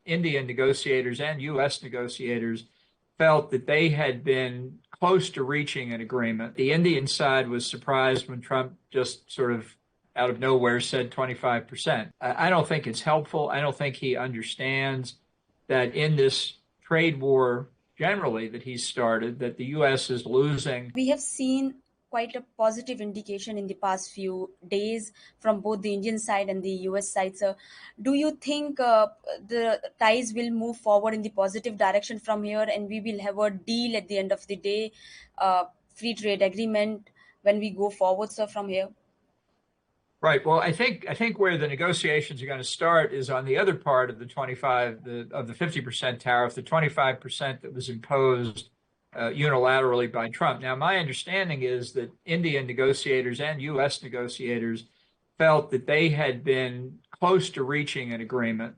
Indian negotiators and U.S. negotiators felt that they had been close to reaching an agreement. The Indian side was surprised when Trump just sort of out of nowhere said 25%. I don't think it's helpful. I don't think he understands that in this trade war generally that he's started, that the U.S. is losing. We have seen quite a positive indication in the past few days from both the Indian side and the US side. So, do you think the ties will move forward in the positive direction from here and we will have a deal at the end of the day, free trade agreement when we go forward, sir, from here? Right. Well, I think where the negotiations are going to start is on the other part of the 50% tariff, the 25% that was imposed unilaterally by Trump. Now, my understanding is that Indian negotiators and U.S. negotiators felt that they had been close to reaching an agreement,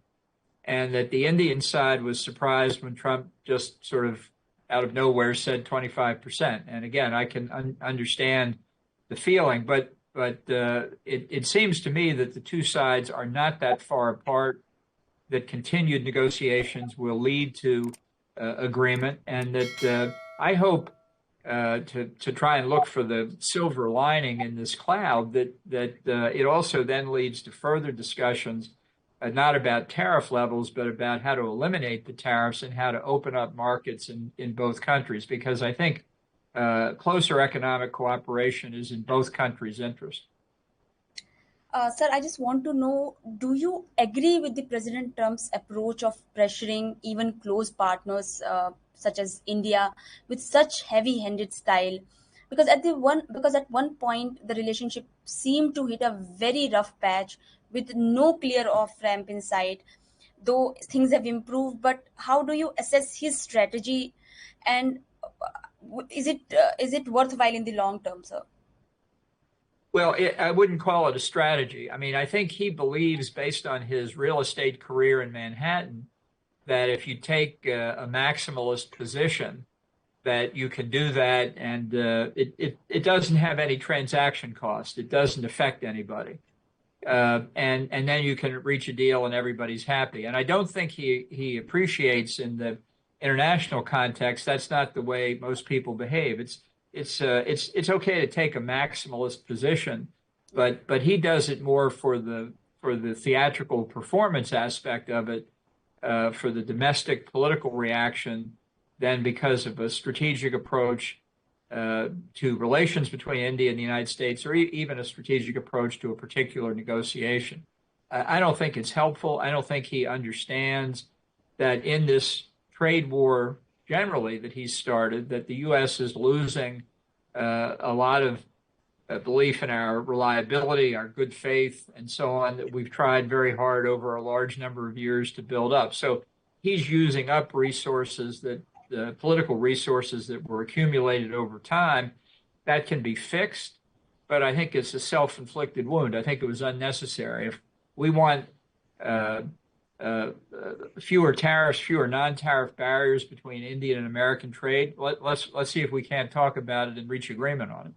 and that the Indian side was surprised when Trump just sort of out of nowhere said 25%. And again, I can understand the feeling, but it seems to me that the two sides are not that far apart, that continued negotiations will lead to agreement, and that I hope to try and look for the silver lining in this cloud, that it also then leads to further discussions, not about tariff levels, but about how to eliminate the tariffs and how to open up markets in both countries, because I think closer economic cooperation is in both countries' interest. Sir, I just want to know, do you agree with the President Trump's approach of pressuring even close partners such as India with such heavy-handed style? Because at one point the relationship seemed to hit a very rough patch with no clear off-ramp in sight, though things have improved. But how do you assess his strategy, and is it worthwhile in the long term, sir? Well, I wouldn't call it a strategy. I mean, I think he believes, based on his real estate career in Manhattan, that if you take a maximalist position, that you can do that, and it doesn't have any transaction cost. It doesn't affect anybody, and then you can reach a deal and everybody's happy. And I don't think he appreciates in the international context that's not the way most people behave. It's okay to take a maximalist position, but he does it more for the theatrical performance aspect of it, for the domestic political reaction, than because of a strategic approach to relations between India and the United States, or even a strategic approach to a particular negotiation. I don't think it's helpful. I don't think he understands that in this trade war generally that he's started, that the U.S. is losing a lot of belief in our reliability, our good faith, and so on, that we've tried very hard over a large number of years to build up. So he's using up resources, that the political resources that were accumulated over time. That can be fixed, but I think it's a self-inflicted wound. I think it was unnecessary. If we want fewer tariffs, fewer non-tariff barriers between Indian and American trade, let's see if we can't talk about it and reach agreement on it.